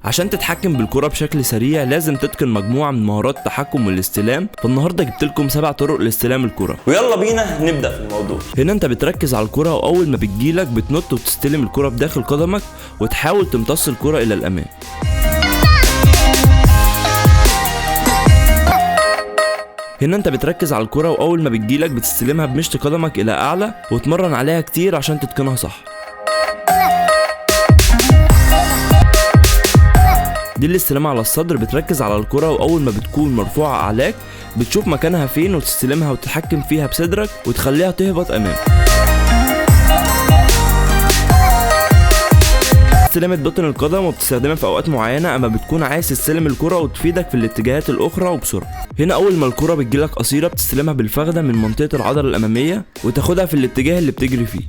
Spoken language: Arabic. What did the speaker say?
عشان تتحكم بالكرة بشكل سريع لازم تتقن مجموعة من مهارات التحكم والاستلام، فالنهارده جبت لكم 7 طرق لاستلام الكرة، ويلا بينا نبدأ في الموضوع. هنا انت بتركز على الكرة واول ما بتجيلك بتنط وتستلم الكرة بداخل قدمك وتحاول تمتص الكرة الى الامام. هنا انت بتركز على الكرة واول ما بتجيلك بتستلمها بمشط قدمك الى اعلى وتمرن عليها كتير عشان تتقنها صح. دي الاستلام على الصدر، بتركز على الكرة واول ما بتكون مرفوعة اعلاك بتشوف مكانها فين وتستلمها وتتحكم فيها بصدرك وتخليها تهبط امام. استلامة بطن القدم وبتستخدمها في اوقات معينة اما بتكون عايز تستلم الكرة وتفيدك في الاتجاهات الاخرى وبسرعة. هنا اول ما الكرة بتجيلك قصيرة بتستلمها بالفخدة من منطقة العضلة الامامية وتاخدها في الاتجاه اللي بتجري فيه.